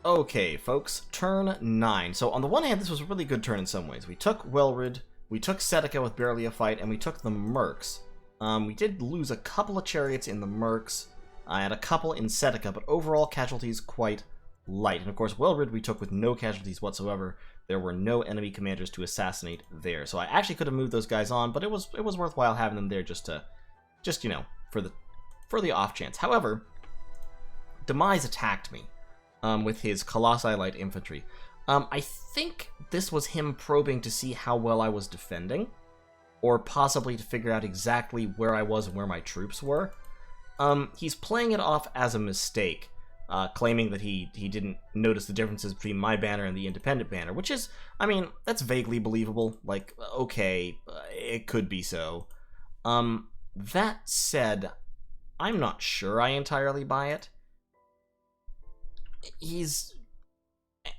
Okay, folks, turn 9. So on the one hand, this was a really good turn in some ways. We took Welrid, we took Setica with barely a fight, and we took the Mercs. We did lose a couple of chariots in the Mercs, and a couple in Setica, but overall casualties quite light. And of course, Welrid we took with no casualties whatsoever. There were no enemy commanders to assassinate there. So I actually could have moved those guys on, but it was worthwhile having them there just you know, for the off chance. However, Demise attacked me. With his Colossi Light Infantry. I think this was him probing to see how well I was defending, or possibly to figure out exactly where I was and where my troops were. He's playing it off as a mistake, claiming that he didn't notice the differences between my banner and the independent banner, which is, I mean, that's vaguely believable. Like, okay, it could be so. That said, I'm not sure I entirely buy it.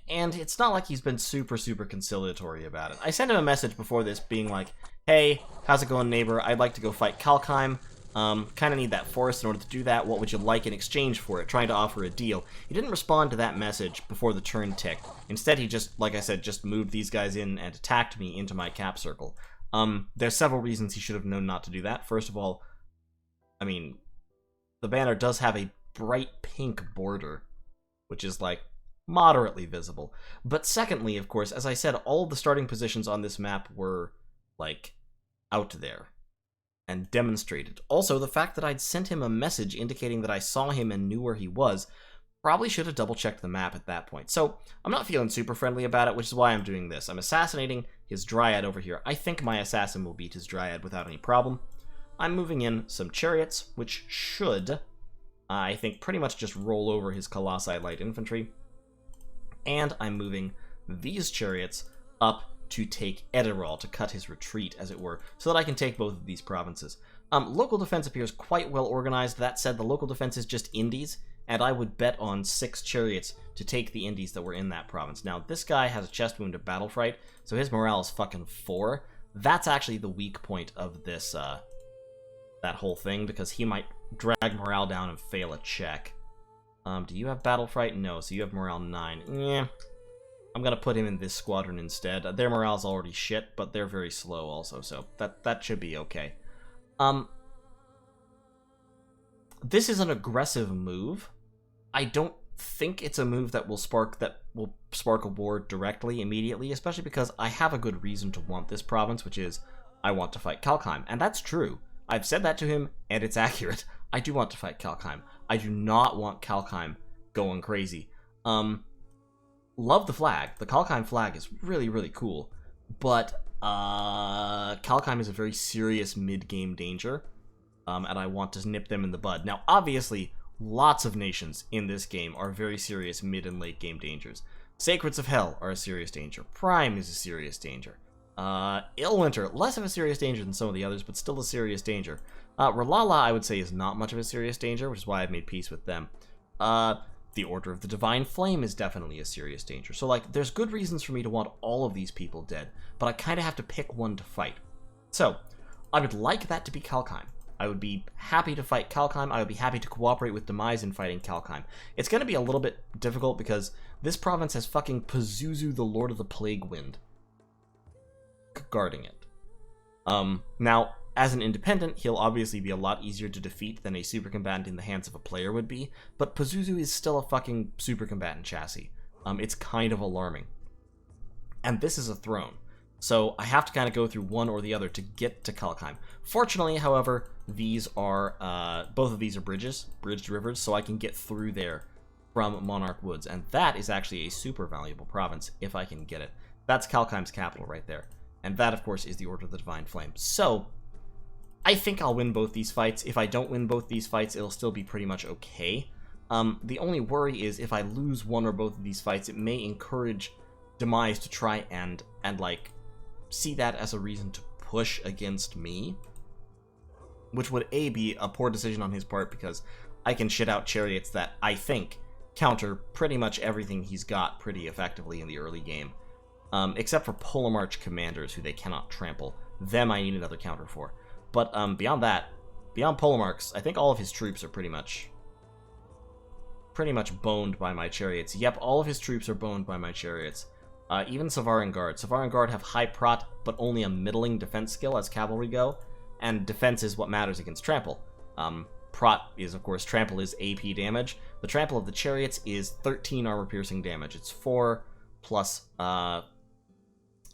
And it's not like he's been super conciliatory about it. I sent him a message before this being like, hey, how's it going, neighbor? I'd like to go fight Kalkheim. Kind of need that forest in order to do that. What would you like in exchange for it? Trying to offer a deal. He didn't respond to that message before the turn ticked. Instead, he just, like I said, just moved these guys in and attacked me into my cap circle. There's several reasons he should have known not to do that. First of all, I mean, the banner does have a bright pink border, which is, like, moderately visible. But secondly, of course, as I said, all of the starting positions on this map were, like, out there and demonstrated. Also, the fact that I'd sent him a message indicating that I saw him and knew where he was probably should have double-checked the map at that point. So, I'm not feeling super friendly about it, which is why I'm doing this. I'm assassinating his Dryad over here. I think my assassin will beat his Dryad without any problem. I'm moving in some chariots, which should, I think, pretty much just roll over his Colossi Light Infantry. And I'm moving these chariots up to take Edirol, to cut his retreat, as it were, so that I can take both of these provinces. Local defense appears quite well organized. That said, the local defense is just Indies, and I would bet on 6 chariots to take the Indies that were in that province. Now, this guy has a chest wound of battle fright, so his morale is fucking 4. That's actually the weak point of this, that whole thing, because he might drag morale down and fail a check. Do you have battle fright? No, so you have morale 9. Yeah, I'm gonna put him in this squadron instead. Their morale's already shit, but they're very slow also, so that should be okay. This is an aggressive move. I don't think it's a move that will spark a war directly, immediately, especially because I have a good reason to want this province, which is I want to fight Kalkheim, and that's true. I've said that to him, and it's accurate. I do want to fight Kalkheim. I do not want Kalkheim going crazy. Love the flag. The Kalkheim flag is really cool, but Kalkheim is a very serious mid-game danger, and I want to nip them in the bud. Now, obviously, lots of nations in this game are very serious mid and late game dangers. Sacreds of Hell are a serious danger. Prime is a serious danger. Illwinter, less of a serious danger than some of the others, but still a serious danger. Ralala, I would say, is not much of a serious danger, which is why I've made peace with them. The Order of the Divine Flame is definitely a serious danger. So, like, there's good reasons for me to want all of these people dead, but I kind of have to pick one to fight. So, I would like that to be Kalkheim. I would be happy to fight Kalkheim. I would be happy to cooperate with Demise in fighting Kalkheim. It's going to be a little bit difficult because this province has fucking Pazuzu, the Lord of the Plague Wind, guarding it. Now, as an independent, he'll obviously be a lot easier to defeat than a super combatant in the hands of a player would be, but Pazuzu is still a fucking super combatant chassis. It's kind of alarming. And this is a throne, so I have to kind of go through one or the other to get to Kalkheim. Fortunately, however, these are, both of these are bridged rivers, so I can get through there from Monarch Woods, and that is actually a super valuable province, if I can get it. That's Kalkheim's capital right there. And that, of course, is the Order of the Divine Flame. So, I think I'll win both these fights. If I don't win both these fights, it'll still be pretty much okay. The only worry is if I lose one or both of these fights, it may encourage Demise to try and like, see that as a reason to push against me. Which would, A, be a poor decision on his part, because I can shit out chariots that, I think, counter pretty much everything he's got pretty effectively in the early game. Except for Polemarch commanders, who they cannot trample. Them I need another counter for. But beyond that, beyond Polemarchs, I think all of his troops are pretty much pretty much boned by my chariots. Yep, all of his troops are boned by my chariots. Even Savaran Guard. Savaran Guard have high prot, but only a middling defense skill as cavalry go, and defense is what matters against trample. Prot is, of course, trample is AP damage. The trample of the chariots is 13 armor-piercing damage. It's 4 plus,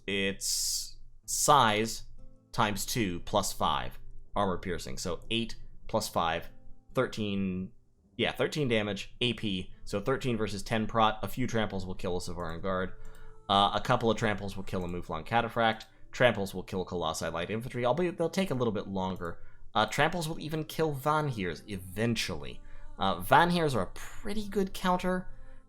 its size times 2 plus 5 armor-piercing. So 8 plus 5, 13, yeah, 13 damage, AP. So 13 versus 10 prot. A few tramples will kill a Savaran Guard. A couple of tramples will kill a Mouflon Cataphract. Tramples will kill Colossi Light Infantry, albeit they'll take a little bit longer. Tramples will even kill Vanheers eventually. Vanheers are a pretty good counter,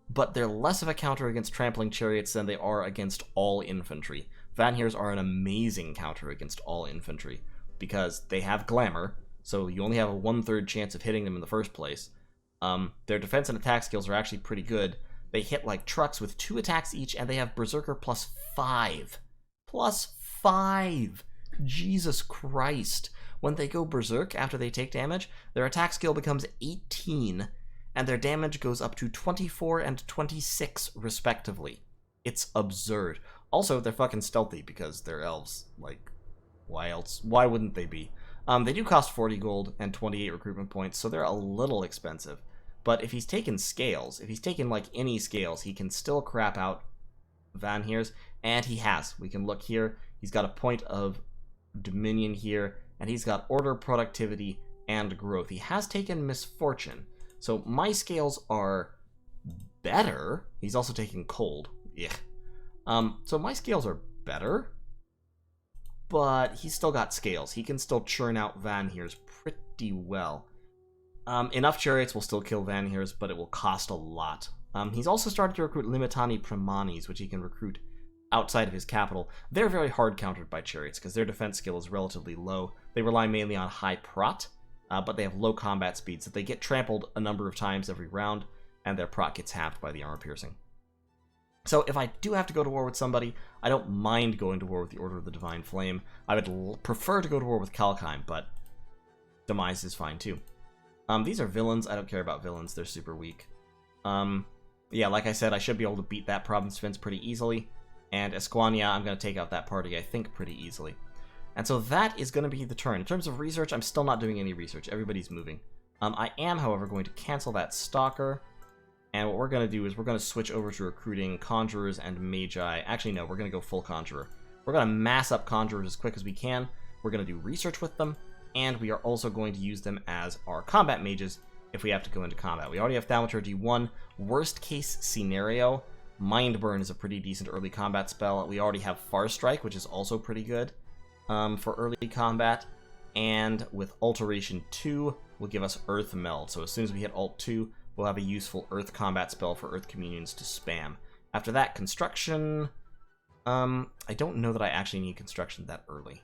but they're less of a counter against trampling chariots than they are against all infantry. Vanheers are an amazing counter against all infantry, because they have glamour, so you only have a 1/3 chance of hitting them in the first place. Their defense and attack skills are actually pretty good. They hit like trucks with 2 attacks each, and they have Berserker plus 5. Plus 5! Jesus Christ. When they go Berserk after they take damage, their attack skill becomes 18, and their damage goes up to 24 and 26, respectively. It's absurd. Also, they're fucking stealthy, because they're elves. Like, why else? Why wouldn't they be? They do cost 40 gold and 28 recruitment points, so they're a little expensive. But if he's taken scales, if he's taken, like, any scales, he can still crap out Vanheers, and he has. We can look here. He's got a point of Dominion here, and he's got order, productivity, and growth. He has taken misfortune, so my scales are better. He's also taking cold. Yeah. So my scales are better, but he's still got scales. He can still churn out Vanheers pretty well. Enough chariots will still kill Vanheers, but it will cost a lot. He's also started to recruit Limitani Premanis, which he can recruit outside of his capital. They're very hard countered by chariots, because their defense skill is relatively low. They rely mainly on high prot, but they have low combat speed, so they get trampled a number of times every round, and their prot gets halved by the armor piercing. So if I do have to go to war with somebody, I don't mind going to war with the Order of the Divine Flame. I would prefer to go to war with Kalkheim, but Demise is fine too. These are villains. I don't care about villains. They're super weak. Yeah, like I said, I should be able to beat that province defense pretty easily. And Esquania, I'm going to take out that party, I think, pretty easily. And so that is going to be the turn. In terms of research, I'm still not doing any research. Everybody's moving. I am, however, going to cancel that Stalker. And what we're going to do is we're going to switch over to recruiting Conjurers and Magi. Actually, no, we're going to go full Conjurer. We're going to mass up Conjurers as quick as we can. We're going to do research with them. And we are also going to use them as our combat mages if we have to go into combat. We already have Thaumaturge D1. Worst case scenario, Mind Burn is a pretty decent early combat spell. We already have Far Strike, which is also pretty good for early combat. And with Alteration 2, will give us Earth Meld. So as soon as we hit Alt 2, we'll have a useful Earth combat spell for Earth Communions to spam. After that, Construction. I don't know that I actually need Construction that early.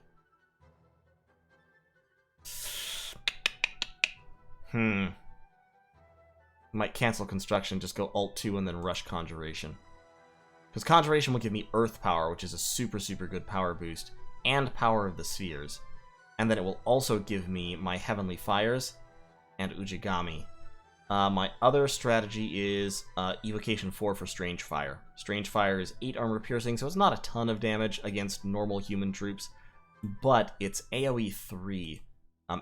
Might cancel Construction, just go Alt 2 and then rush Conjuration. Because Conjuration will give me Earth Power, which is a super, super good power boost, and Power of the Spheres. And then it will also give me my Heavenly Fires and Ujigami. My other strategy is Evocation 4 for Strange Fire. Strange Fire is 8 armor piercing, so it's not a ton of damage against normal human troops, but it's AoE 3.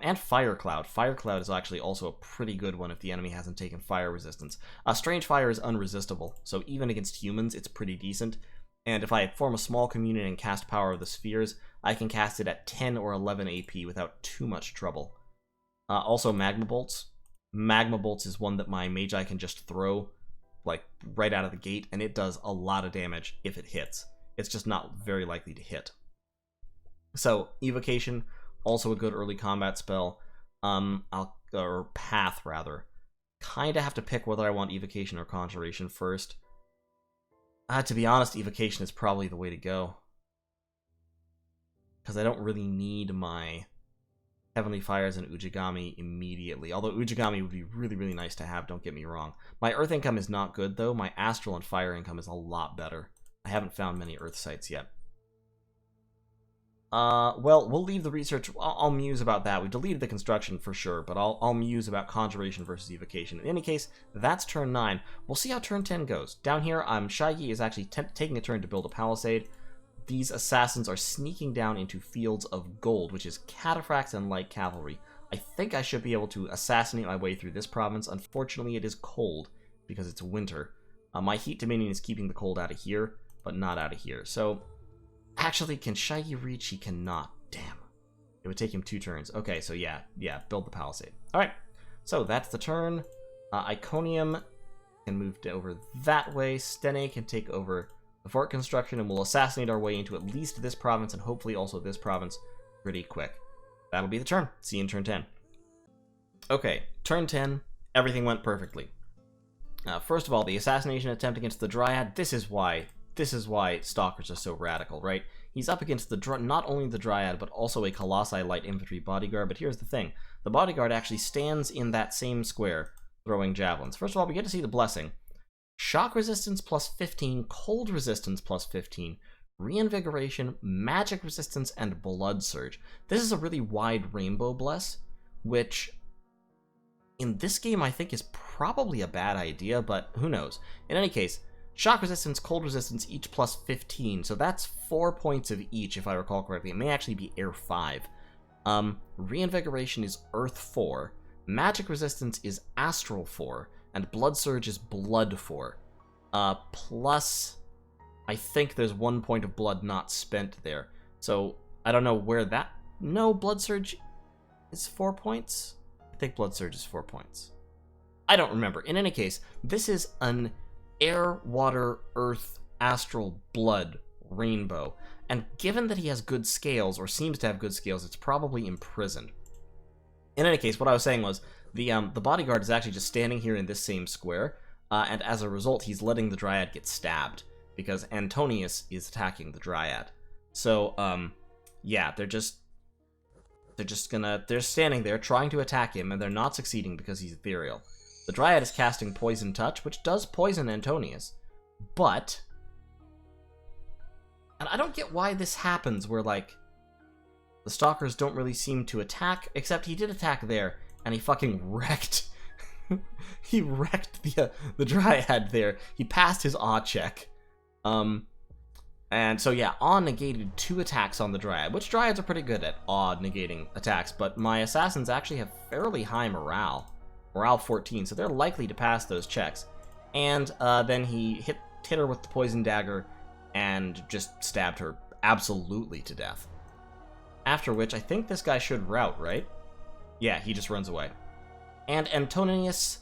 And Fire Cloud. Fire Cloud is actually also a pretty good one if the enemy hasn't taken fire resistance. Strange Fire is unresistible, so even against humans, it's pretty decent. And if I form a small communion and cast Power of the Spheres, I can cast it at 10 or 11 AP without too much trouble. Also, Magma Bolts. Magma Bolts is one that my Magi can just throw, like, right out of the gate, and it does a lot of damage if it hits. It's just not very likely to hit. So, Evocation, also a good early combat spell. Or Path, rather. Kinda have to pick whether I want Evocation or Conjuration first. To be honest, Evocation is probably the way to go. Because I don't really need my Heavenly Fires and Ujigami immediately. Although Ujigami would be really, really nice to have, don't get me wrong. My Earth income is not good, though. My Astral and Fire income is a lot better. I haven't found many Earth sites yet. Well, we'll leave the research. I'll muse about that. We deleted the construction for sure, but I'll muse about conjuration versus evocation. In any case, that's turn 9. We'll see how turn 10 goes. Down here, Shaggy is actually taking a turn to build a palisade. These assassins are sneaking down into fields of gold, which is cataphracts and light cavalry. I think I should be able to assassinate my way through this province. Unfortunately, it is cold because it's winter. My heat dominion is keeping the cold out of here, but not out of here. So, actually, can Shaggy reach? He cannot. Damn. It would take him 2 turns. Okay, so yeah, build the palisade. Alright, so that's the turn. Iconium can move over that way. Stene can take over the fort construction, and we'll assassinate our way into at least this province, and hopefully also this province pretty quick. That'll be the turn. See you in turn 10. Okay, turn 10, everything went perfectly. First of all, the assassination attempt against the Dryad. This is why Stalkers are so radical, right? He's up against not only the Dryad, but also a Colossi light infantry bodyguard. But here's the thing. The bodyguard actually stands in that same square, throwing javelins. First of all, we get to see the blessing. Shock resistance plus 15, cold resistance plus 15, reinvigoration, magic resistance, and blood surge. This is a really wide rainbow bless, which in this game I think is probably a bad idea, but who knows. In any case, shock resistance, cold resistance, each plus 15, so that's 4 points of each if I recall correctly. It may actually be air 5. Reinvigoration is earth 4, magic resistance is astral 4, and blood surge is blood 4. Plus, I think there's 1 point of blood not spent there. So, I don't know where that... No, blood surge is 4 points? I think blood surge is 4 points. I don't remember. In any case, this is an air, water, earth, astral, blood rainbow. And given that he has good scales, or seems to have good scales, it's probably imprisoned. In any case, what I was saying was, the bodyguard is actually just standing here in this same square, and as a result, he's letting the Dryad get stabbed, because Antonius is attacking the Dryad. So, yeah, they're standing there trying to attack him, and they're not succeeding because he's ethereal. The Dryad is casting Poison Touch, which does poison Antonius, but... And I don't get why this happens, where, like, the Stalkers don't really seem to attack, except he did attack there, and he fucking wrecked. He wrecked the Dryad there. He passed his awe check. And so yeah, awe negated 2 attacks on the Dryad, which Dryads are pretty good at awe negating attacks, but my assassins actually have fairly high morale. Morale 14, so they're likely to pass those checks. And then he hit her with the poison dagger and just stabbed her absolutely to death. After which, I think this guy should rout, right? Yeah, he just runs away. And Antonius,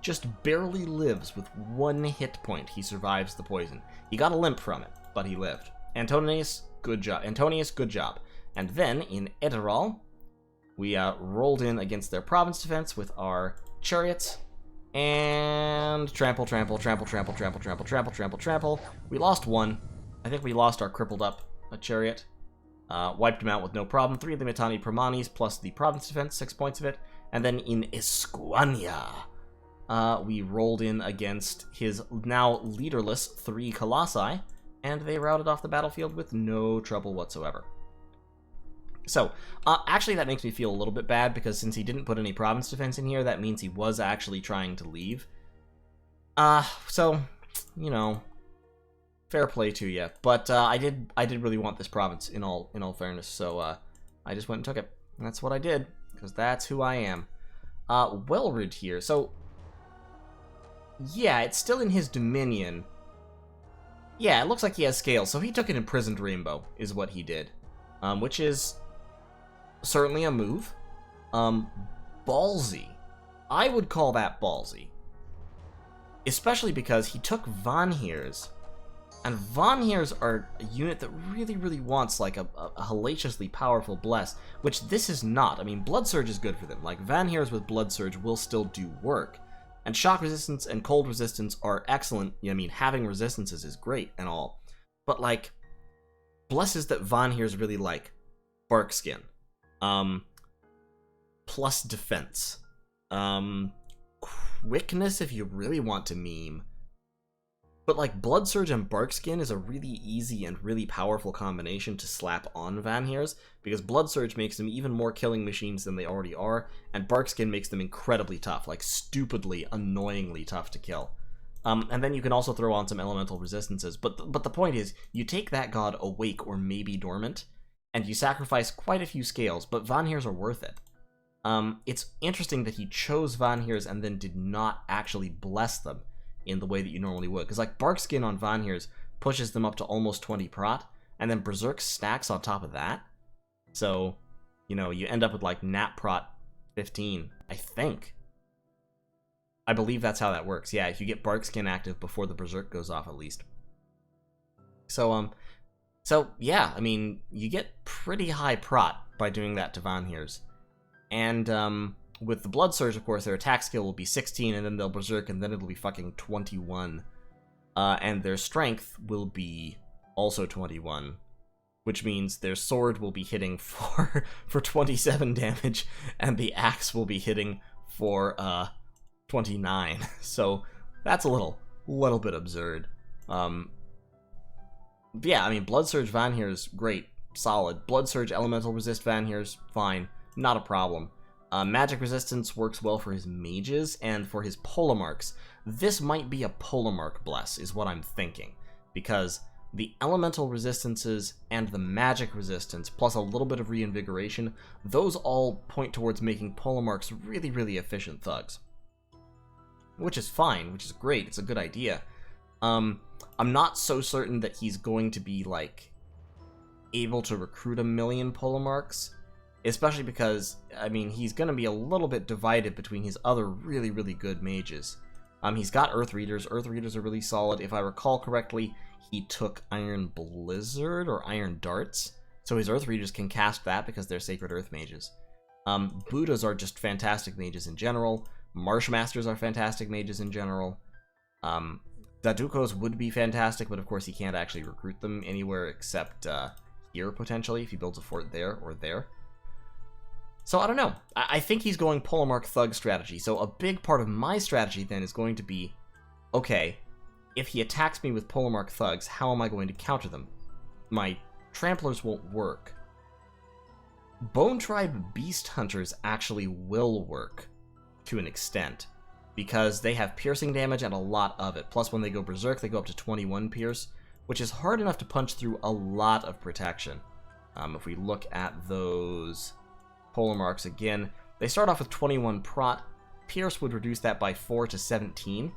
just barely lives with 1 hit point. He survives the poison. He got a limp from it, but he lived. Antonius, good job. And then, in Edirol, we rolled in against their province defense with our chariots, and trample. We lost 1. I think we lost our crippled up chariot. Wiped him out with no problem. 3 of the Mitanni Pramanis plus the province defense, 6 points of it. And then in Esquania, we rolled in against his now leaderless 3 Colossi, and they routed off the battlefield with no trouble whatsoever. So, actually that makes me feel a little bit bad, because since he didn't put any province defense in here, that means he was actually trying to leave. So, you know, fair play to you. But I did really want this province, in all fairness, so I just went and took it. And that's what I did, because that's who I am. Welrid here, so... Yeah, it's still in his dominion. Yeah, it looks like he has scales, so he took an imprisoned rainbow, is what he did. Which is certainly a move. Ballsy. I would call that ballsy. Especially because he took Vanheers, and Vanheers are a unit that really wants, like, a hellaciously powerful bless, which this is not. I mean, Blood Surge is good for them. Like, Vanheers with Blood Surge will still do work. And shock resistance and cold resistance are excellent. I mean, having resistances is great and all. But, like, blesses that Vanheers really like. Barkskin. Plus defense. Quickness if you really want to meme. But like Blood Surge and Barkskin is a really easy and really powerful combination to slap on Vanheers, because Blood Surge makes them even more killing machines than they already are, and Barkskin makes them incredibly tough, like stupidly, annoyingly tough to kill. And then you can also throw on some elemental resistances, but the point is, you take that god awake or maybe dormant, and you sacrifice quite a few scales, but Vanheers are worth it. It's interesting that he chose Vanheers and then did not actually bless them in the way that you normally would, because like Barkskin on Vanheers pushes them up to almost 20 prot, and then Berserk stacks on top of that. So, you know, you end up with like Nat prot 15, I think. I believe that's how that works. Yeah, if you get Barkskin active before the Berserk goes off, at least. So yeah, I mean, you get pretty high prot by doing that to Vanheers. And, with the Blood Surge, of course, their attack skill will be 16, and then they'll Berserk, and then it'll be fucking 21. And their strength will be also 21, which means their sword will be hitting for 27 damage, and the axe will be hitting for 29. So that's a little bit absurd. Yeah, I mean, Blood Surge Vanheers, great, solid. Blood Surge Elemental Resist Vanheers, fine, not a problem. Magic Resistance works well for his mages and for his Polemarchs. This might be a Polemarch Bless, is what I'm thinking, because the Elemental Resistances and the Magic Resistance, plus a little bit of Reinvigoration, those all point towards making Polemarchs really, really efficient thugs. Which is fine, which is great, it's a good idea. I'm not so certain that he's going to be, like, able to recruit 1 million Polemarchs, especially because, I mean, he's going to be a little bit divided between his other really, really good mages. He's got Earth Readers. Earth Readers are really solid. If I recall correctly, he took Iron Blizzard or Iron Darts, so his Earth Readers can cast that because they're Sacred Earth mages. Buddhas are just fantastic mages in general. Marshmasters are fantastic mages in general. Dadukos would be fantastic, but of course he can't actually recruit them anywhere except here, potentially, if he builds a fort there or there. So I don't know. I think he's going Polemarch Thug strategy. So a big part of my strategy then is going to be, okay, if he attacks me with Polemarch Thugs, how am I going to counter them? My Tramplers won't work. Bone Tribe Beast Hunters actually will work to an extent, because they have piercing damage and a lot of it. Plus when they go Berserk, they go up to 21 pierce, which is hard enough to punch through a lot of protection. If we look at those Polemarchs again, they start off with 21 prot. Pierce would reduce that by 4 to 17.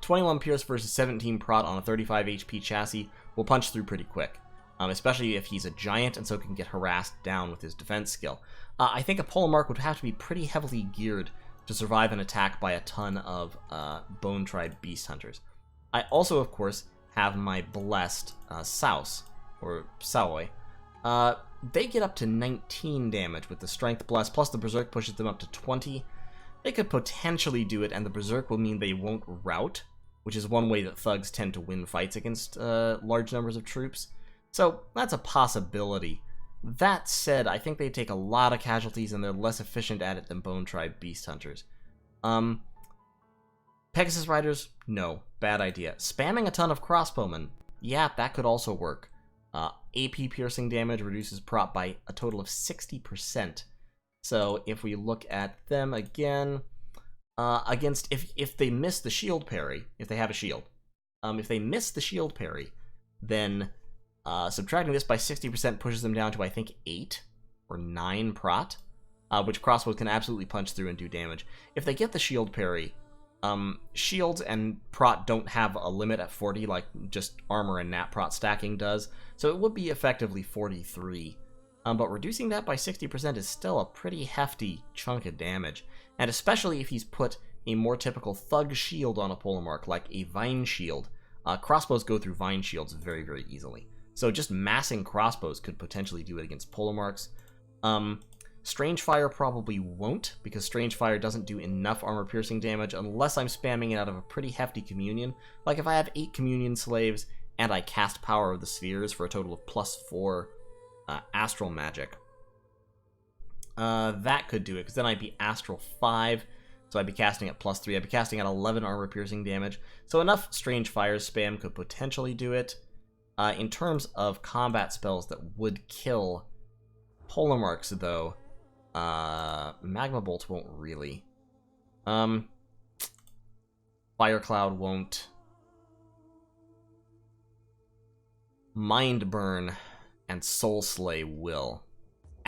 21 Pierce versus 17 prot on a 35 HP chassis will punch through pretty quick, especially if he's a giant and so can get harassed down with his defense skill. I think a Polemarch would have to be pretty heavily geared to survive an attack by a ton of Bone Tribe Beast Hunters. I also, of course, have my blessed Souse, or Saoi. They get up to 19 damage with the Strength Bless, plus the Berserk pushes them up to 20. They could potentially do it, and the Berserk will mean they won't rout, which is one way that thugs tend to win fights against large numbers of troops. So that's a possibility. That said, I think they take a lot of casualties, and they're less efficient at it than Bone Tribe Beast Hunters. Pegasus Riders? No. Bad idea. Spamming a ton of Crossbowmen? Yeah, that could also work. AP piercing damage reduces prot by a total of 60%. So if we look at them again, against, if they miss the shield parry, if they have a shield, if they miss the shield parry, then subtracting this by 60% pushes them down to, I think, 8 or 9 prot, which crossbows can absolutely punch through and do damage. If they get the shield parry, shields and prot don't have a limit at 40 like just armor and nat prot stacking does, so it would be effectively 43. But reducing that by 60% is still a pretty hefty chunk of damage, and especially if he's put a more typical thug shield on a Polemarch, like a Vine Shield. Crossbows go through Vine Shields very, very easily. So just massing crossbows could potentially do it against Polemarchs. Strange Fire probably won't, because Strange Fire doesn't do enough armor-piercing damage unless I'm spamming it out of a pretty hefty Communion. Like if I have 8 Communion Slaves, and I cast Power of the Spheres for a total of +4 Astral Magic. That could do it, because then I'd be Astral 5. So I'd be casting at +3. I'd be casting at 11 armor piercing damage. So enough Strange Fires spam could potentially do it. In terms of combat spells that would kill Polar Marks, though, Magma Bolt won't really. Fire Cloud won't. Mind Burn and Soul Slay will.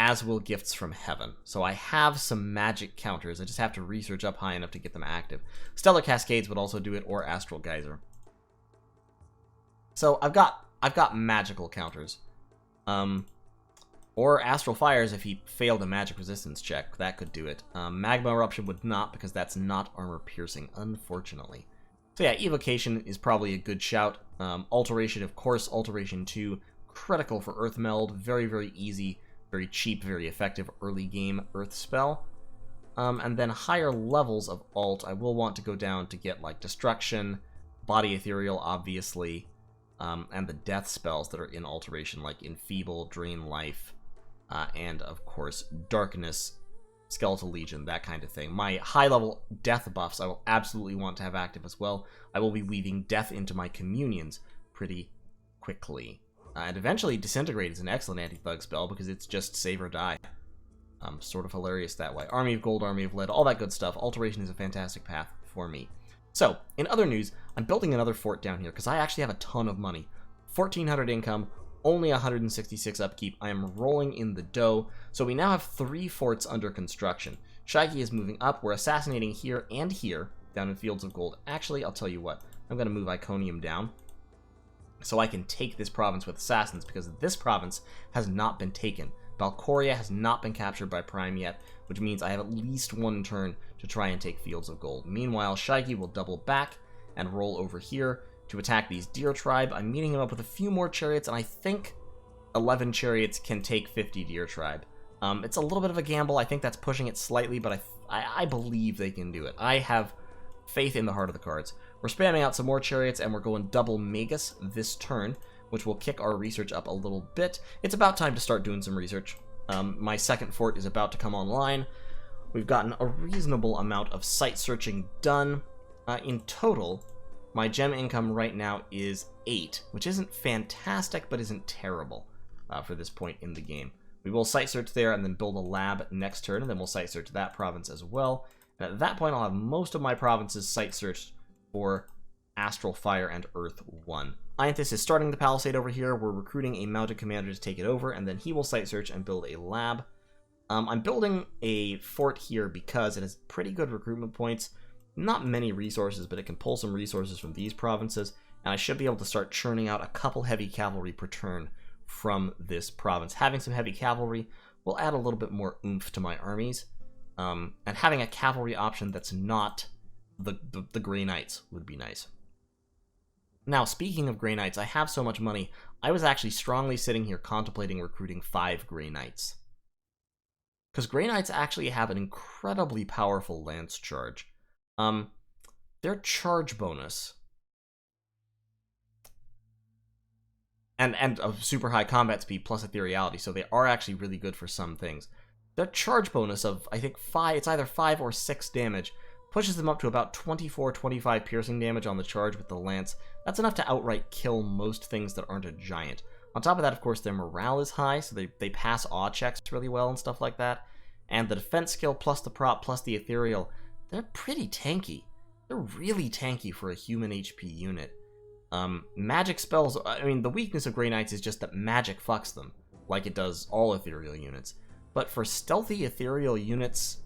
As will Gifts from Heaven. So I have some magic counters. I just have to research up high enough to get them active. Stellar Cascades would also do it, or Astral Geyser. So I've got magical counters. Or Astral Fires if he failed a magic resistance check. That could do it. Magma Eruption would not, because that's not armor piercing, unfortunately. So yeah, Evocation is probably a good shout. Alteration, of course, Alteration 2, critical for Earth Meld. Very, very easy, very cheap, very effective early game Earth spell. And then higher levels of alt, I will want to go down to get like Destruction, Body Ethereal, obviously, and the death spells that are in Alteration, like Enfeeble, Drain Life, and of course Darkness, Skeletal Legion, that kind of thing. My high-level death buffs I will absolutely want to have active as well. I will be weaving death into my communions pretty quickly. And eventually Disintegrate is an excellent anti-thug spell because it's just save or die. Sort of hilarious that way. Army of Gold, Army of Lead, all that good stuff. Alteration is a fantastic path for me. So, in other news, I'm building another fort down here because I actually have a ton of money. 1,400 income, only 166 upkeep. I am rolling in the dough. So we now have 3 forts under construction. Shaggy is moving up. We're assassinating here and here, down in Fields of Gold. Actually, I'll tell you what. I'm going to move Iconium down so I can take this province with assassins, because this province has not been taken. Valcoria has not been captured by Prime yet, which means I have at least 1 turn to try and take Fields of Gold. Meanwhile, Shaggy will double back and roll over here to attack these Deer Tribe. I'm meeting him up with a few more chariots, and I think 11 chariots can take 50 Deer Tribe. It's a little bit of a gamble. I think that's pushing it slightly, but I believe they can do it. I have faith in the heart of the cards. We're spamming out some more chariots, and we're going double Magus this turn, which will kick our research up a little bit. It's about time to start doing some research. My second fort is about to come online. We've gotten a reasonable amount of site searching done. In total, my gem income right now is 8, which isn't fantastic, but isn't terrible for this point in the game. We will site search there and then build a lab next turn, and then we'll site search that province as well. And at that point, I'll have most of my provinces site searched for Astral Fire and Earth 1. Ianthus is starting the palisade over here. We're recruiting a mounted commander to take it over, and then he will site search and build a lab. I'm building a fort here because it has pretty good recruitment points. Not many resources, but it can pull some resources from these provinces, and I should be able to start churning out a couple heavy cavalry per turn from this province. Having some heavy cavalry will add a little bit more oomph to my armies, and having a cavalry option that's not the Grey Knights would be nice. Now, speaking of Grey Knights, I have so much money, I was actually strongly sitting here contemplating recruiting 5 Grey Knights. Because Grey Knights actually have an incredibly powerful lance charge. Their charge bonus and a super high combat speed plus ethereality, so they are actually really good for some things. Their charge bonus of, I think, 5, it's either 5 or 6 damage, pushes them up to about 24-25 piercing damage on the charge with the lance. That's enough to outright kill most things that aren't a giant. On top of that, of course, their morale is high, so they pass awe checks really well and stuff like that. And the defense skill plus the prop plus the ethereal, they're pretty tanky. They're really tanky for a human HP unit. Magic spells, I mean, the weakness of Grey Knights is just that magic fucks them, like it does all ethereal units. But for stealthy ethereal units,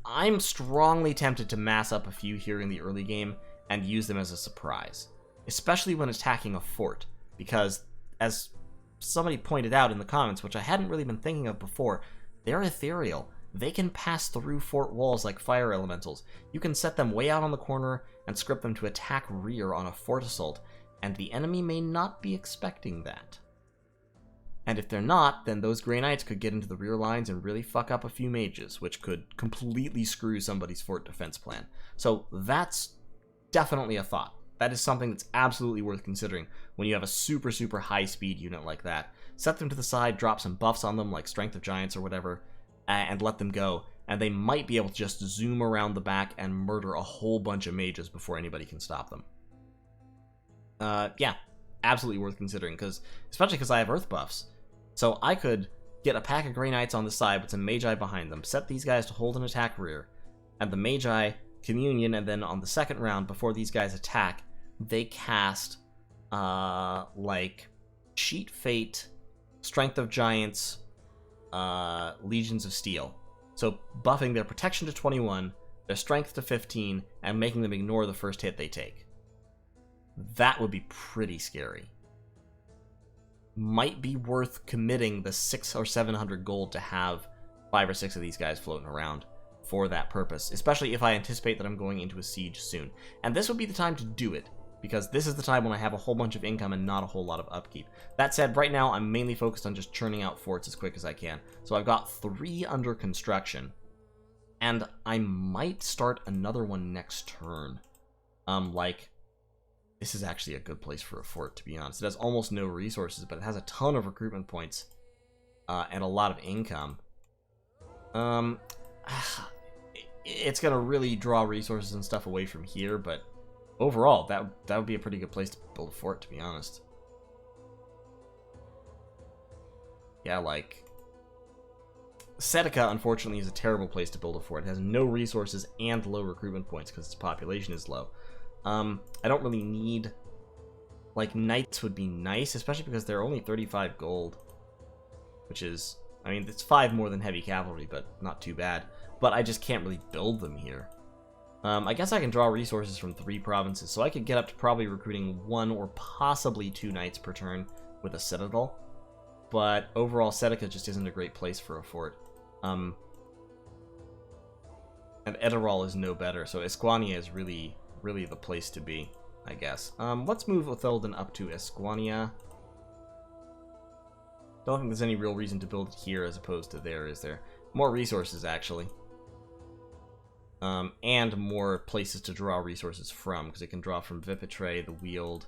I'm strongly tempted to mass up a few here in the early game and use them as a surprise, especially when attacking a fort, because as somebody pointed out in the comments, which I hadn't really been thinking of before, they're ethereal. They can pass through fort walls like fire elementals. You can set them way out on the corner and script them to attack rear on a fort assault, and the enemy may not be expecting that. And if they're not, then those Grey Knights could get into the rear lines and really fuck up a few mages, which could completely screw somebody's fort defense plan. So that's definitely a thought. That is something that's absolutely worth considering when you have a super, super high speed unit like that. Set them to the side, drop some buffs on them like Strength of Giants or whatever, and let them go. and they might be able to just zoom around the back and murder a whole bunch of mages before anybody can stop them. Yeah, absolutely worth considering, especially because I have earth buffs. So I could get a pack of Grey Knights on the side with some Magi behind them, set these guys to hold an attack rear, and the Magi communion, and then on the second round, before these guys attack, they cast, like, Cheat Fate, Strength of Giants, Legions of Steel. So buffing their protection to 21, their strength to 15, and making them ignore the first hit they take. That would be pretty scary. Might be worth committing the 600 or 700 gold to have 5 or 6 of these guys floating around for that purpose, especially if I anticipate that I'm going into a siege soon. And this would be the time to do it, because this is the time when I have a whole bunch of income and not a whole lot of upkeep. That said, right now I'm mainly focused on just churning out forts as quick as I can. So I've got 3 under construction, and I might start another one next turn. This is actually a good place for a fort, to be honest. It has almost no resources, but it has a ton of recruitment points, and a lot of income. It's gonna really draw resources and stuff away from here, but overall, that would be a pretty good place to build a fort, to be honest. Yeah, like, Seneca, unfortunately, is a terrible place to build a fort. It has no resources and low recruitment points because its population is low. I don't really need, like, knights would be nice, especially because they're only 35 gold, which is, I mean, it's 5 more than heavy cavalry, but not too bad. But I just can't really build them here. I guess I can draw resources from 3 provinces, so I could get up to probably recruiting 1 or possibly 2 knights per turn with a citadel. But overall, Seneca just isn't a great place for a fort. And Edirol is no better, so Esquania is really the place to be, I guess. Let's move Othelden up to Esquania. Don't think there's any real reason to build it here as opposed to there, is there? More resources, actually. And more places to draw resources from, because it can draw from Vipitre, the Weald.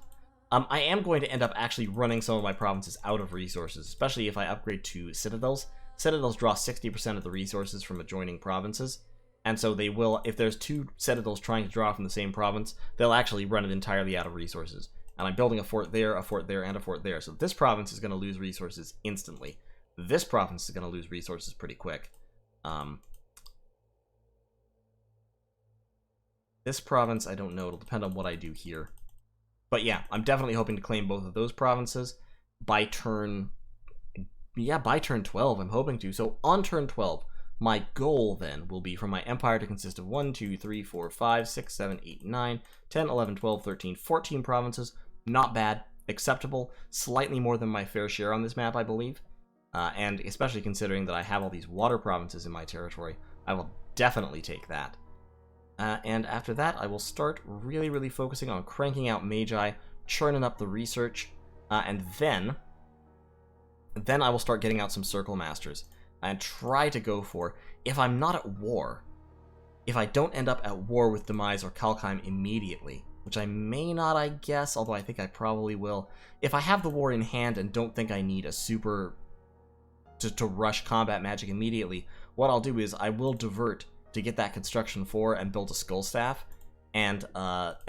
I am going to end up actually running some of my provinces out of resources, especially if I upgrade to citadels. Citadels draw 60% of the resources from adjoining provinces, and so they will, if there's 2 citadels trying to draw from the same province, they'll actually run it entirely out of resources. And I'm building a fort there, and a fort there, so this province is going to lose resources instantly. This province is going to lose resources pretty quick. This province, I don't know, it'll depend on what I do here. But yeah, I'm definitely hoping to claim both of those provinces by turn... Yeah, by turn 12, I'm hoping to. So on turn 12, my goal then will be for my empire to consist of 1, 2, 3, 4, 5, 6, 7, 8, 9, 10, 11, 12, 13, 14 provinces. Not bad, acceptable, slightly more than my fair share on this map, I believe. And especially considering that I have all these water provinces in my territory, I will definitely take that. And after that, I will start really focusing on cranking out Magi, churning up the research, and then I will start getting out some Circle Masters, and try to go for, if I'm not at war, if I don't end up at war with Demise or Kalkheim immediately, which I may not, I guess, although I think I probably will, if I have the war in hand and don't think I need a super to rush combat magic immediately, what I'll do is I will divert to get that construction 4 and build a skull staff, and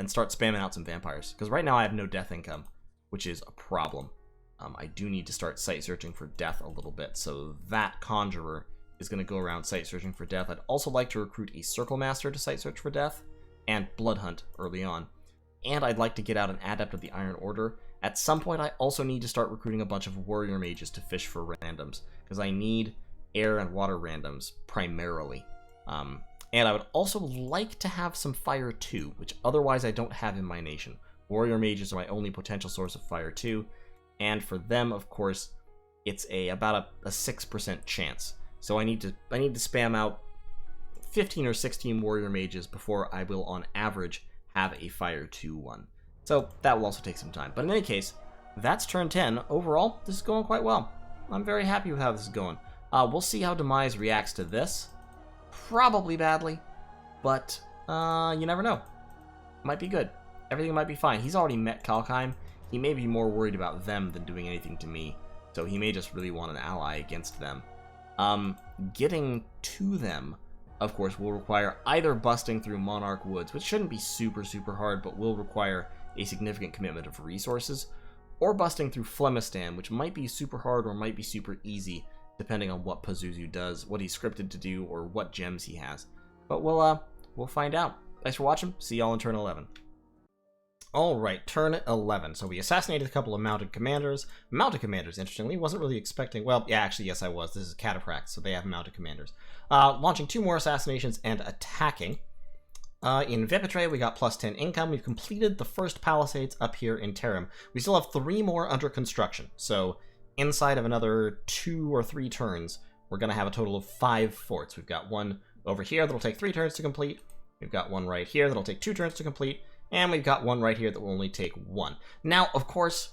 start spamming out some vampires, because right now I have no death income, which is a problem. I do need to start site searching for death a little bit, so that conjurer is going to go around site searching for death. I'd also like to recruit a circle master to site search for death, and blood hunt early on. And I'd like to get out an adept of the Iron Order. At some point, I also need to start recruiting a bunch of warrior mages to fish for randoms, because I need air and water randoms primarily. And I would also like to have some fire too, which otherwise I don't have in my nation. Warrior mages are my only potential source of fire too, and for them, of course, it's about a 6% chance. So I need to spam out 15 or 16 warrior mages before I will, on average, have a fire 2 one. So that will also take some time. But in any case, that's turn 10. Overall, this is going quite well. I'm very happy with how this is going. We'll see how Demise reacts to this. Probably badly, but you never know. Might be good. Everything might be fine. He's already met Kalkheim. He may be more worried about them than doing anything to me, so he may just really want an ally against them. Getting to them of course, will require either busting through Monarch Woods, which shouldn't be super, super hard, but will require a significant commitment of resources, or busting through Flemistan, which might be super hard or might be super easy, depending on what Pazuzu does, what he's scripted to do, or what gems he has. But we'll find out. Thanks for watching. See y'all in turn 11. Alright, turn 11. So we assassinated a couple of mounted commanders. Mounted commanders, interestingly, wasn't really expecting... Well, yeah, actually, yes, I was. This is Cataphract, so they have mounted commanders. Launching 2 more assassinations and attacking. In Vipitre, we got plus 10 income. We've completed the first palisades up here in Terram. We still have 3 more under construction. So inside of another 2 or 3 turns, we're going to have a total of 5 forts. We've got one over here that'll take 3 turns to complete. We've got one right here that'll take 2 turns to complete. And we've got one right here that will only take 1. Now, of course,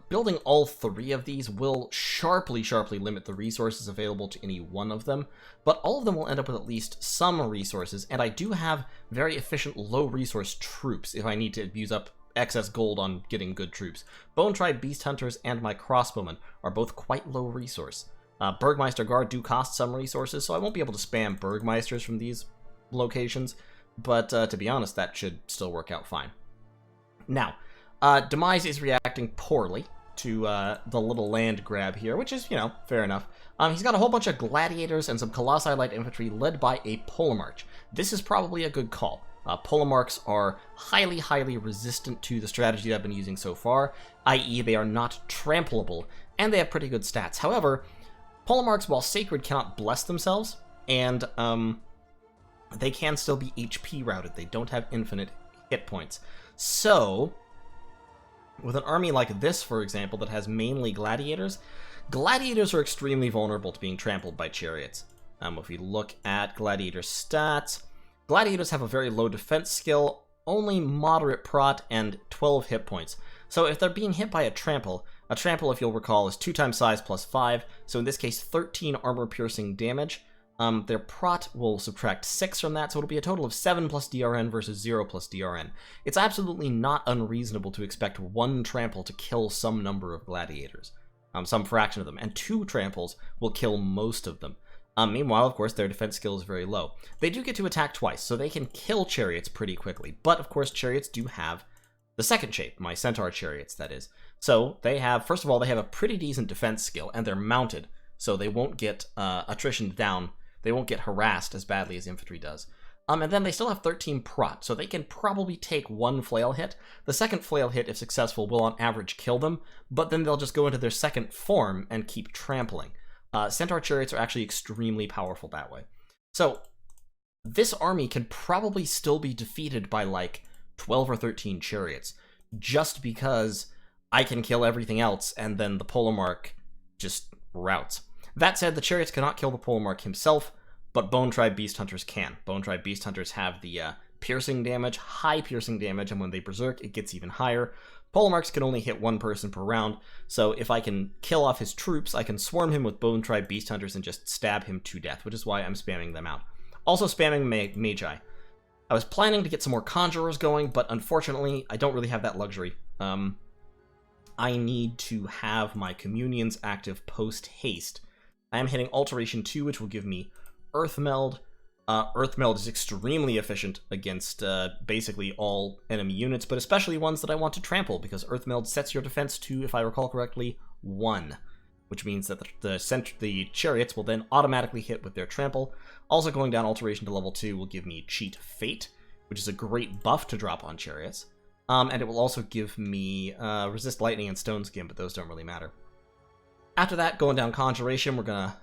building all 3 of these will sharply limit the resources available to any one of them, but all of them will end up with at least some resources, and I do have very efficient low-resource troops if I need to use up excess gold on getting good troops. Bone Tribe Beast Hunters and my Crossbowmen are both quite low resource. Burgmeister Guard do cost some resources, so I won't be able to spam Burgmeisters from these locations, but to be honest, that should still work out fine. Now, Demise is reacting poorly to the little land grab here, which is, you know, fair enough. He's got a whole bunch of gladiators and some Colossi Light Infantry led by a Polemarch. This is probably a good call. Polemarchs are highly resistant to the strategy I've been using so far, i.e. they are not trampleable, and they have pretty good stats. However, Polemarchs, while sacred, cannot bless themselves, and they can still be HP routed. They don't have infinite hit points. So, with an army like this, for example, that has mainly gladiators, gladiators are extremely vulnerable to being trampled by chariots. If we look at gladiator stats, gladiators have a very low defense skill, only moderate prot, and 12 hit points. So if they're being hit by a trample, if you'll recall, is 2 times size plus 5, so in this case 13 armor-piercing damage. Their prot will subtract 6 from that, so it'll be a total of 7 plus DRN versus 0 plus DRN. It's absolutely not unreasonable to expect 1 trample to kill some number of gladiators, some fraction of them, and 2 tramples will kill most of them. Meanwhile, of course, their defense skill is very low. They do get to attack twice, so they can kill chariots pretty quickly, but of course chariots do have the second shape, my centaur chariots, that is. So they have, first of all, they have a pretty decent defense skill, and they're mounted, so they won't get attrition down. They won't get harassed as badly as infantry does. And then they still have 13 prot, so they can probably take 1 flail hit. The second flail hit, if successful, will on average kill them, but then they'll just go into their second form and keep trampling. Centaur chariots are actually extremely powerful that way. So this army can probably still be defeated by like 12 or 13 chariots, just because I can kill everything else and then the Polemarch just routs. That said, the chariots cannot kill the Polemarch himself, but Bone Tribe Beast Hunters can. Bone Tribe Beast Hunters have the piercing damage, high piercing damage, and when they berserk, it gets even higher. Polemarchs can only hit 1 person per round, so if I can kill off his troops, I can swarm him with Bone Tribe Beast Hunters and just stab him to death, which is why I'm spamming them out. Also spamming Magi. I was planning to get some more Conjurers going, but unfortunately, I don't really have that luxury. I need to have my Communions active post-haste. I am hitting Alteration 2, which will give me Earthmeld. Earthmeld is extremely efficient against basically all enemy units, but especially ones that I want to trample, because Earthmeld sets your defense to, if I recall correctly, 1, which means that the chariots will then automatically hit with their trample. Also going down Alteration to level 2 will give me Cheat Fate, which is a great buff to drop on chariots. And it will also give me Resist Lightning and Stone Skin, but those don't really matter. After that, going down Conjuration, we're going to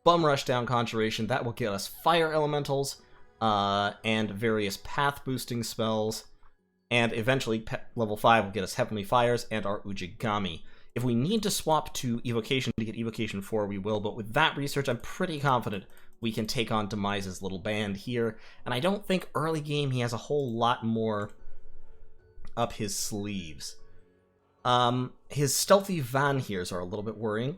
bum rush down Conjuration. That will get us Fire Elementals and various path boosting spells. And eventually, level 5 will get us Heavenly Fires and our Ujigami. If we need to swap to Evocation to get Evocation 4, we will, but with that research, I'm pretty confident we can take on Demise's little band here. And I don't think early game he has a whole lot more up his sleeves. His stealthy Vanheers are a little bit worrying.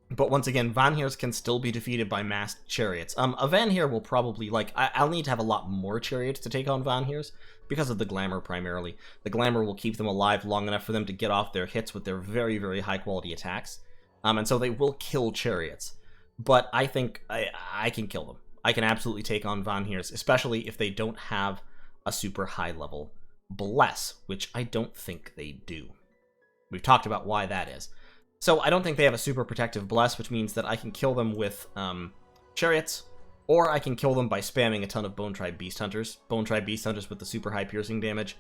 But once again, Vanheers can still be defeated by massed chariots. A Vanheer will probably, I'll need to have a lot more chariots to take on Vanheers, because of the glamour primarily. The glamour will keep them alive long enough for them to get off their hits with their very high quality attacks. And so they will kill chariots. But I think I can kill them. I can absolutely take on Vanheers, especially if they don't have a super high level Bless, which I don't think they do. We've talked about why that is. So I don't think they have a super protective Bless, which means that I can kill them with chariots, or I can kill them by spamming a ton of Bone Tribe Beast Hunters. Bone Tribe Beast Hunters with the super high piercing damage.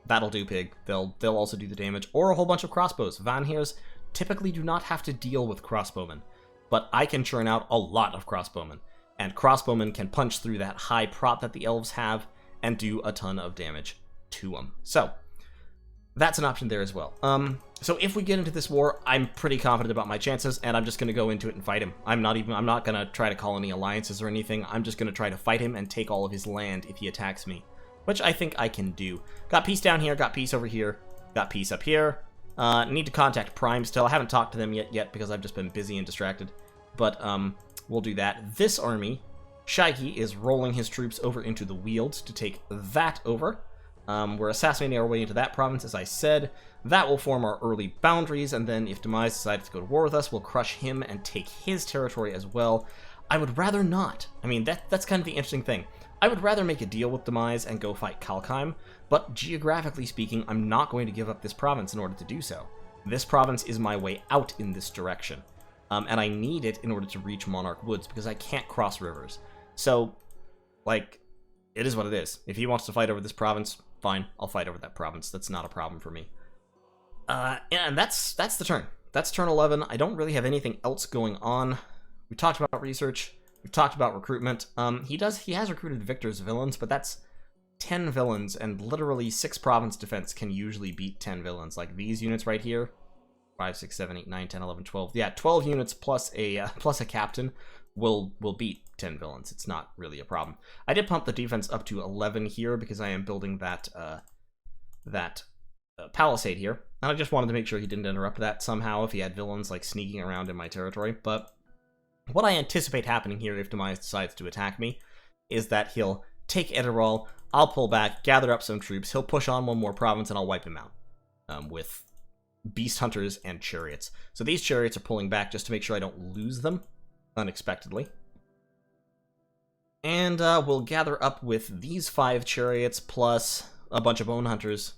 That'll do, pig. They'll also do the damage. Or a whole bunch of crossbows. Vanheers typically do not have to deal with crossbowmen, but I can churn out a lot of crossbowmen. And crossbowmen can punch through that high prot that the elves have and do a ton of damage to them. So that's an option there as well. So if we get into this war, I'm pretty confident about my chances, and I'm just going to go into it and fight him. I'm not going to try to call any alliances or anything. I'm just going to try to fight him and take all of his land if he attacks me, which I think I can do. Got peace down here, got peace over here, got peace up here. Need to contact Prime still. I haven't talked to them yet because I've just been busy and distracted, but we'll do that. This army, Shaggy is rolling his troops over into the Weald to take that over. We're assassinating our way into that province, as I said. That will form our early boundaries, and then if Demise decides to go to war with us, we'll crush him and take his territory as well. I would rather not. I mean, that's kind of the interesting thing. I would rather make a deal with Demise and go fight Kalkheim, but geographically speaking, I'm not going to give up this province in order to do so. This province is my way out in this direction, and I need it in order to reach Monarch Woods, because I can't cross rivers. So, like, it is what it is. If he wants to fight over this province, fine, I'll fight over that province. That's not a problem for me. And that's the turn. That's turn 11. I don't really have anything else going on. We talked about research. We've talked about recruitment. He has recruited Victor's villains, but that's 10 villains, and literally 6 province defense can usually beat 10 villains. Like these units right here, 5, 6, 7, 8, 9, 10, 11, 12. Yeah, 12 units plus a captain will beat 10 villains. It's not really a problem. I did pump the defense up to 11 here because I am building that palisade here, and I just wanted to make sure he didn't interrupt that somehow if he had villains like sneaking around in my territory. But what I anticipate happening here if Demise decides to attack me is that he'll take Edirol, I'll pull back, gather up some troops, he'll push on one more province, and I'll wipe him out with Beast Hunters and Chariots. So these Chariots are pulling back just to make sure I don't lose them unexpectedly. And we'll gather up with these 5 Chariots plus a bunch of Bone Hunters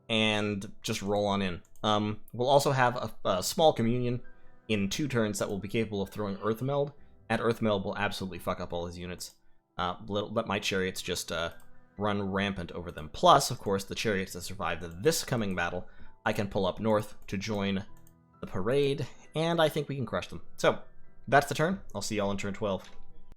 and just roll on in. We'll also have a small communion in 2 turns that will be capable of throwing Earthmeld, and Earthmeld will absolutely fuck up all his units. Let my Chariots just run rampant over them. Plus, of course, the Chariots that survive this coming battle, I can pull up north to join the parade, and I think we can crush them. So, that's the turn. I'll see y'all in turn 12.